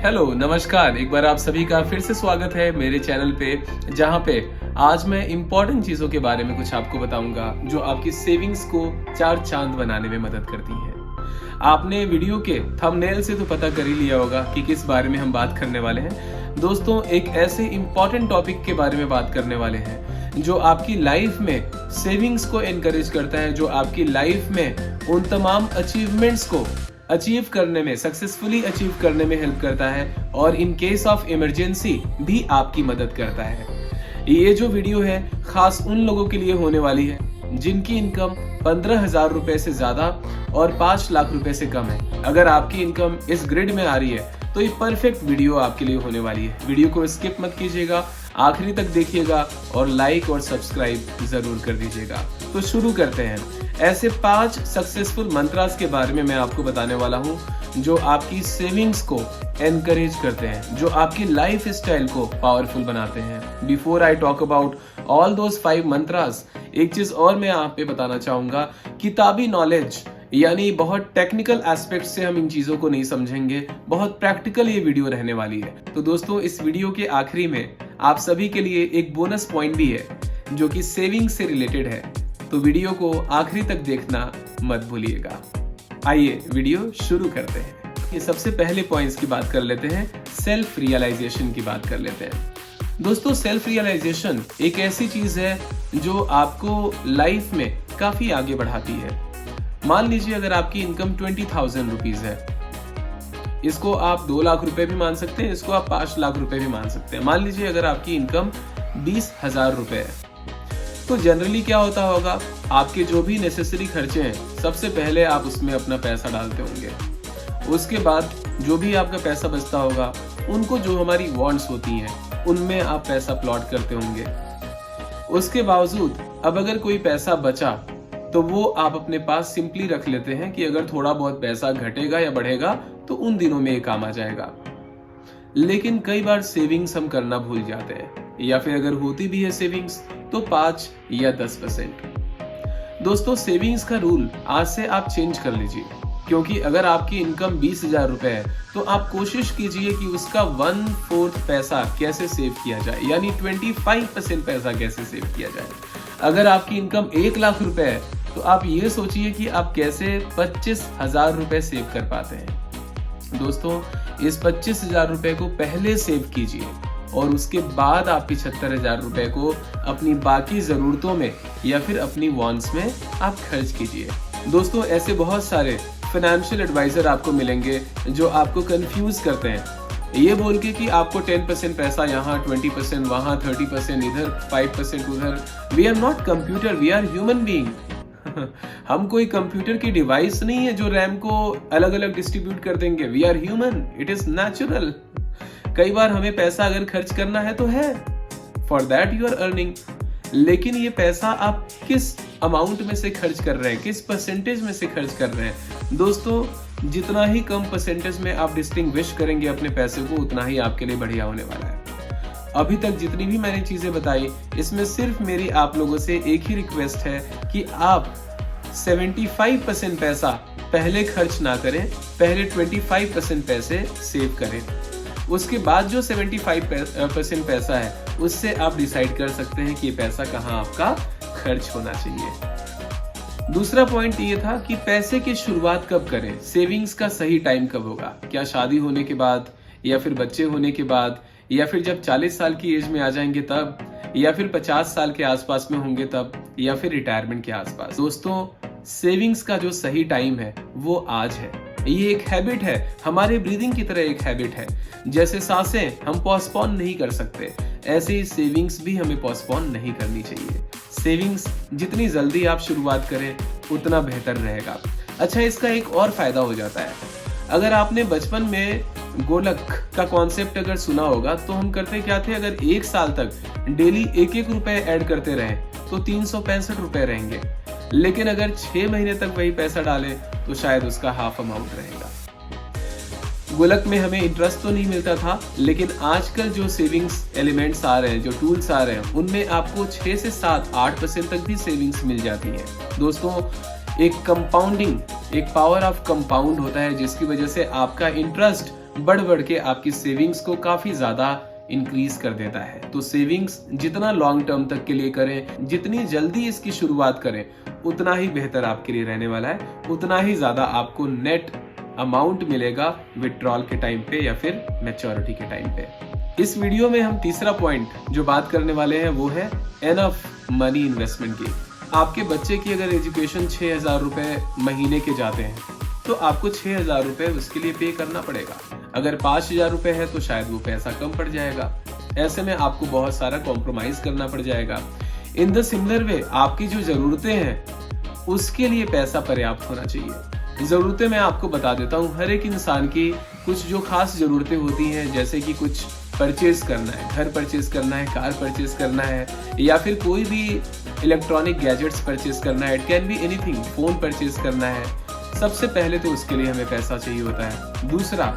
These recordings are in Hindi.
हेलो नमस्कार, एक बार आप सभी का फिर से स्वागत है मेरे चैनल पे, जहाँ पे आज मैं इम्पोर्टेंट चीज़ों के बारे में कुछ आपको बताऊंगा जो आपकी सेविंग्स को चार चांद बनाने में मदद करती हैं। आपने वीडियो के थंबनेल से तो पता कर ही लिया होगा कि किस बारे में हम बात करने वाले हैं। दोस्तों, एक ऐसे इम्पोर्टेंट टॉपिक के बारे में बात करने वाले हैं जो आपकी लाइफ में सेविंग्स को एनकरेज करता है, जो आपकी लाइफ में उन तमाम अचीवमेंट्स को अचीव करने में, सक्सेसफुली अचीव करने में हेल्प करता है और इन केस ऑफ इमरजेंसी भी आपकी मदद करता है। ये जो वीडियो है खास उन लोगों के लिए होने वाली है जिनकी इनकम 15,000 रुपए से ज्यादा और 5 लाख रुपए से कम है। अगर आपकी इनकम इस ग्रिड में आ रही है तो ये परफेक्ट वीडियो आपके लिए होने वाली है। वीडियो को स्किप मत कीजिएगा, आखिरी तक देखिएगा और लाइक और सब्सक्राइब जरूर कर दीजिएगा। तो शुरू करते हैं। ऐसे 5 सक्सेसफुल मंत्रास के बारे में मैं आपको बताने वाला हूं जो आपकी सेविंग्स को एनकरेज करते हैं, जो आपकी लाइफ स्टाइल को पावरफुल बनाते हैं। Before I talk about all those 5 mantras, एक चीज और मैं आप पे बताना चाहूंगा। किताबी नॉलेज यानी बहुत टेक्निकल एस्पेक्ट से हम इन चीजों को नहीं समझेंगे, बहुत प्रैक्टिकल ये वीडियो रहने वाली है। तो दोस्तों, इस वीडियो के आखिरी में आप सभी के लिए एक बोनस पॉइंट भी है जो कि सेविंग से रिलेटेड है, तो वीडियो को आखिरी तक देखना मत भूलिएगा। आइए वीडियो शुरू करते हैं। ये सबसे पहले पॉइंट्स की बात कर लेते हैं, सेल्फ रियलाइजेशन की बात कर लेते हैं। दोस्तों, सेल्फ रियलाइजेशन एक ऐसी चीज है जो आपको लाइफ में काफी आगे बढ़ाती है। मान लीजिए अगर आपकी इनकम 20,000 रुपीज है, इसको आप 2 लाख रुपए भी मान सकते हैं, इसको आप 5 लाख रुपए भी मान सकते हैं। मान लीजिए अगर आपकी इनकम 20,000 रुपए है, तो जनरली क्या होता होगा, आपके जो भी नेसेसरी खर्चे हैं सबसे पहले आप उसमें अपना पैसा डालते होंगे। उसके बाद जो भी आपका पैसा बचता होगा उनको, जो हमारी वांट्स होती हैं, उनमें आप पैसा प्लॉट करते होंगे। उसके बावजूद अब अगर कोई पैसा बचा तो वो आप अपने पास सिंपली रख लेते हैं कि अगर थोड़ा बहुत पैसा घटेगा या बढ़ेगा तो उन दिनों में ये काम आ जाएगा। लेकिन कई बार सेविंग्स हम करना भूल जाते हैं, या फिर अगर होती भी है सेविंग्स तो 5 या 10%। दोस्तों, सेविंग्स का रूल आज से आप चेंज कर लीजिए, क्योंकि अगर आपकी इनकम 20,000 रुपए है तो आप कोशिश कीजिए कि उसका 1/4 पैसा कैसे सेव किया जाए, यानी 25% पैसा कैसे सेव किया जाए। अगर आपकी इनकम 1 लाख रुपए है तो आप ये सोचिए कि आप कैसे 25,000 रुपए सेव कर पाते हैं। दोस्तों, इस 25,000 रुपए को पहले सेव कीजिए और उसके बाद आप 75,000 रुपए को अपनी बाकी जरूरतों में या फिर अपनी वांट्स में आप खर्च कीजिए। दोस्तों, ऐसे बहुत सारे फाइनेंशियल एडवाइजर आपको मिलेंगे जो आपको कंफ्यूज करते हैं, ये बोल के कि आपको 10% पैसा यहाँ, 20% वहाँ, 30% इधर, 5% उधर। We are not computer, we are human being. हम कोई कंप्यूटर की डिवाइस नहीं है जो रैम को अलग अलग डिस्ट्रीब्यूट कर देंगे। We are human, it is natural. कई बार हमें पैसा अगर खर्च करना है तो है, for that you are earning. लेकिन ये पैसा आप किस अमाउंट में से खर्च कर रहे हैं, किस परसेंटेज में से खर्च कर रहे हैं। दोस्तों, जितना ही कम परसेंटेज में आप डिस्टिंग्विश करेंगे अपने पैसे को, उतना ही आपके लिए बढ़िया होने वाला है। अभी तक जितनी भी मैंने चीजें बताई, इसमें सिर्फ मेरी आप लोगों से एक ही रिक्वेस्ट है कि आप 75% पैसा पहले खर्च ना करें, पहले 25% पैसे सेव करें। उसके बाद जो 75% पैसा है उससे आप डिसाइड कर सकते हैं कि ये पैसा कहाँ आपका खर्च होना चाहिए। दूसरा पॉइंट ये था कि पैसे की शुरुआत कब करें, सेविंग्स का सही टाइम कब होगा। क्या शादी होने के बाद, या फिर बच्चे होने के बाद, या फिर जब 40 साल की एज में आ जाएंगे तब, या फिर 50 साल के आसपास में होंगे तब, या फिर रिटायरमेंट के आसपास। दोस्तों, सेविंग्स का जो सही टाइम है वो आज है। ये एक हैबिट है, हमारे ब्रीदिंग की तरह एक हैबिट है। जैसे सांसें हम पोस्टपोन नहीं कर सकते, ऐसे ही सेविंग्स भी हमें पोस्टपोन नहीं करनी चाहिए। सेविंग्स जितनी जल्दी आप शुरुआत करें उतना बेहतर रहेगा। अच्छा, इसका एक और फायदा हो जाता है। अगर आपने बचपन में गोलक का कॉन्सेप्ट अगर सुना होगा तो हम करते क्या थे, अगर 1 साल तक डेली 1-1 रुपए ऐड करते रहे तो 365 रुपए रहेंगे। लेकिन अगर 6 महीने तक वही पैसा डालें तो शायद उसका हाफ अमाउंट रहेगा। गुल्लक में हमें इंटरेस्ट तो नहीं मिलता था, लेकिन आजकल जो सेविंग्स एलिमेंट्स आ रहे हैं, जो टूल्स आ रहे हैं, उनमें आपको 6 से 7-8% तक भी सेविंग्स मिल जाती है। दोस्तों, एक कंपाउंडिंग, एक पावर ऑफ कंपाउंड होता है जिसकी वजह से आपका इंटरेस्ट बढ़ बढ़ के आपकी सेविंग्स को काफी ज्यादा इंक्रीज कर देता है। तो सेविंग्स जितना लॉन्ग टर्म तक के लिए करें, जितनी जल्दी इसकी शुरुआत करें, उतना ही बेहतर आपके लिए रहने वाला है, उतना ही ज्यादा आपको नेट अमाउंट मिलेगा विड्रॉल के टाइम पे या फिर मैच्योरिटी के टाइम पे। इस वीडियो में हम तीसरा पॉइंट जो बात करने वाले हैं वो है एनफ मनी इन्वेस्टमेंट की। आपके बच्चे की अगर एजुकेशन 6,000 रुपए महीने के जाते हैं तो आपको 6,000 रुपए उसके लिए पे करना पड़ेगा। अगर 5,000 रुपए है तो शायद वो पैसा कम पड़ जाएगा। ऐसे में आपको बहुत सारा कॉम्प्रोमाइज करना पड़ जाएगा। इन द सिमिलर वे आपकी जो जरूरतें हैं उसके लिए पैसा पर्याप्त होना चाहिए। जरूरतें मैं आपको बता देता हूँ, हर एक इंसान की कुछ जो खास जरूरतें होती हैं, जैसे कि कुछ परचेज करना है, घर परचेज करना है, कार परचेज करना है, या फिर कोई भी इलेक्ट्रॉनिक गैजेट्स परचेज करना है, it can be anything, phone purchase करना है। सबसे पहले तो उसके लिए हमें पैसा चाहिए होता है। दूसरा,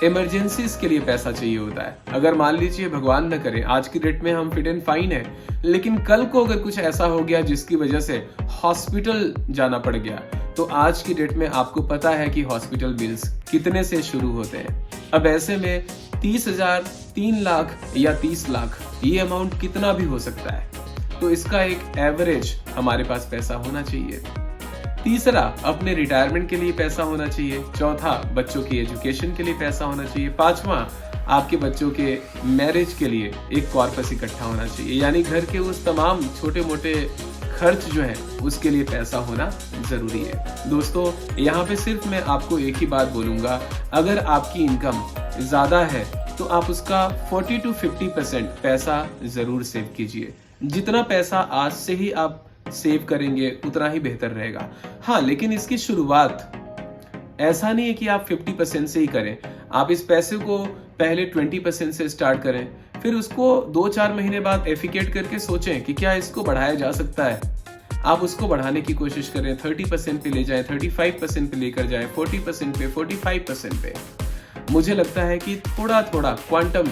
इमरजेंसीज के लिए पैसा चाहिए होता है। अगर मान लीजिए भगवान न करे आज की डेट में हम फिट एंड फाइन है, लेकिन कल को अगर कुछ ऐसा हो गया जिसकी वजह से हॉस्पिटल जाना पड़ गया, तो आज की डेट में आपको पता है कि हॉस्पिटल बिल्स कितने से शुरू होते हैं। अब ऐसे में 30,000, 3 लाख या 30 लाख ये अमाउंट कितना भी हो सकता है, तो इसका एक एवरेज हमारे पास पैसा होना चाहिए। तीसरा, अपने रिटायरमेंट के लिए पैसा होना चाहिए। चौथा, बच्चों की एजुकेशन के लिए पैसा होना चाहिए। पांचवा, आपके बच्चों के मैरिज के लिए एक कॉर्पस इकट्ठा होना चाहिए, यानी घर के उस तमाम छोटे मोटे खर्च जो है उसके लिए पैसा होना जरूरी है। दोस्तों, यहाँ पे सिर्फ मैं आपको एक ही बात बोलूंगा, अगर आपकी इनकम ज्यादा है तो आप उसका 40 to 50% पैसा जरूर सेव कीजिए। जितना पैसा आज से ही आप सेव करेंगे उतना ही बेहतर रहेगा। हाँ, लेकिन इसकी शुरुआत ऐसा नहीं है कि आप 50% से ही करें। आप इस पैसे को पहले 20% से स्टार्ट करें, फिर उसको 2-4 महीने बाद एफिकेट करके सोचें कि क्या इसको बढ़ाया जा सकता है। आप उसको बढ़ाने की कोशिश करें, 30% पे ले जाएं, 35% पे लेकर जाएं, 40% पे, 45% पे। मुझे लगता है कि थोड़ा थोड़ा क्वांटम,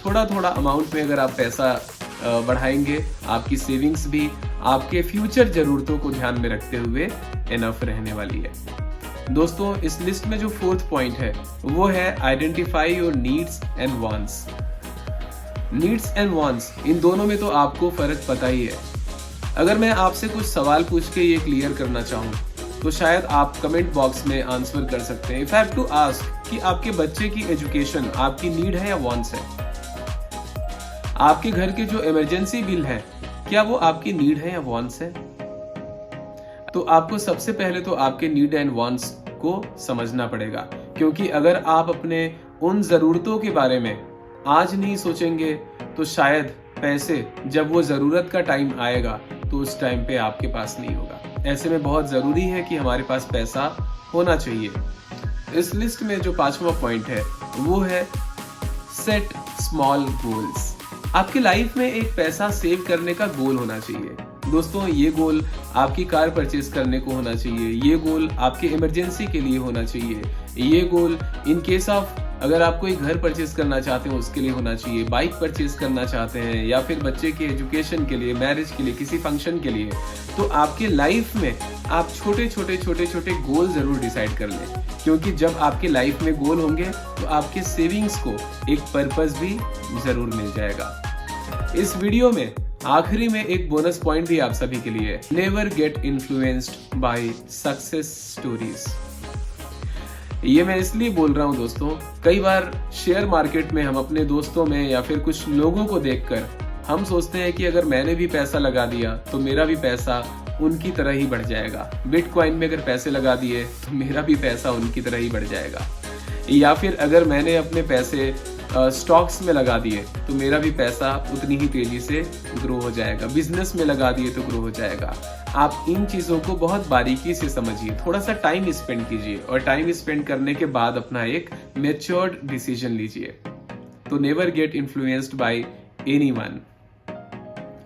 थोड़ा थोड़ा अमाउंट में अगर आप पैसा बढ़ाएंगे, आपकी सेविंग्स भी आपके फ्यूचर जरूरतों को ध्यान में रखते हुए इनफ रहने वाली है। दोस्तों, इस लिस्ट में जो 4th पॉइंट है वो है identify your needs and wants. Needs and wants, इन दोनों में तो आपको फर्क पता ही है। अगर मैं आपसे कुछ सवाल पूछ के ये क्लियर करना चाहूँ तो शायद आप कमेंट बॉक्स में आंसर कर सकते हैं। If I have to ask कि आपके बच्चे की एजुकेशन आपकी नीड है या वांट्स है? आपके घर के जो इमरजेंसी बिल है, क्या वो आपकी नीड है या वांट्स है? तो आपको सबसे पहले तो आपके नीड एंड वांट्स को समझना पड़ेगा, क्योंकि अगर आप अपने उन जरूरतों के बारे में आज नहीं सोचेंगे तो शायद पैसे जब वो जरूरत का टाइम आएगा तो उस टाइम पे आपके पास नहीं होगा। ऐसे में बहुत जरूरी है कि हमारे पास पैसा होना चाहिए। इस लिस्ट में जो 5वां पॉइंट है वो है सेट स्मॉल गोल्स। आपकी लाइफ में एक पैसा सेव करने का गोल होना चाहिए। दोस्तों, ये गोल आपकी कार परचेज करने को होना चाहिए, ये गोल आपके इमरजेंसी के लिए होना चाहिए, ये गोल इन केस ऑफ अगर आप कोई घर परचेज करना चाहते हो उसके लिए होना चाहिए, बाइक परचेज करना चाहते हैं या फिर बच्चे के एजुकेशन के लिए, मैरिज के लिए, किसी फंक्शन के लिए। तो आपके लाइफ में आप छोटे छोटे गोल जरूर डिसाइड कर लें, क्योंकि जब आपके लाइफ में गोल होंगे तो आपके सेविंग्स को एक पर्पस भी जरूर मिल जाएगा। इस वीडियो में आखिरी में एक बोनस पॉइंट भी आप सभी के लिए है। Never get influenced by success stories. ये मैं इसलिए बोल रहा हूँ दोस्तों, कई बार शेयर मार्केट में हम अपने दोस्तों में या फिर कुछ लोगों को देखकर हम सोचते हैं कि अगर मैंने भी पैसा लगा दिया तो मेरा भी पैसा उनकी तरह ही बढ़ जाएगा। बिटकॉइन में अगर पैसे लगा दिए तो मेरा भी पैसा उनकी तरह ही बढ़ जाएगा, या फिर अगर मैंने अपने पैसे स्टॉक्स में लगा दिए तो मेरा भी पैसा उतनी ही तेजी से ग्रो हो जाएगा, बिजनेस में लगा दिए तो ग्रो हो जाएगा। आप इन चीजों को बहुत बारीकी से समझिए, थोड़ा सा टाइम स्पेंड कीजिए और टाइम स्पेंड करने के बाद अपना एक मैच्योर्ड डिसीजन लीजिए। तो never get influenced by anyone.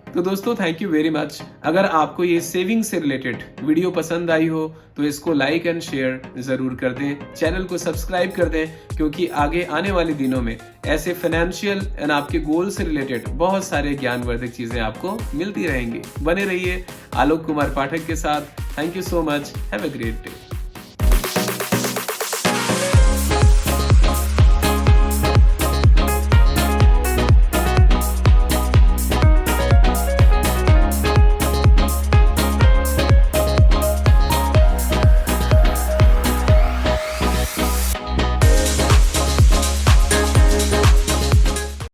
तो दोस्तों, थैंक यू वेरी मच। अगर आपको ये सेविंग से रिलेटेड वीडियो पसंद आई हो तो इसको लाइक एंड शेयर जरूर कर दें, चैनल को सब्सक्राइब कर दें, क्योंकि आगे आने वाले दिनों में ऐसे फाइनेंशियल एंड आपके गोल से रिलेटेड बहुत सारे ज्ञानवर्धक चीजें आपको मिलती रहेंगी। बने रहिए आलोक कुमार पाठक के साथ। Thank you so much. Have a great day.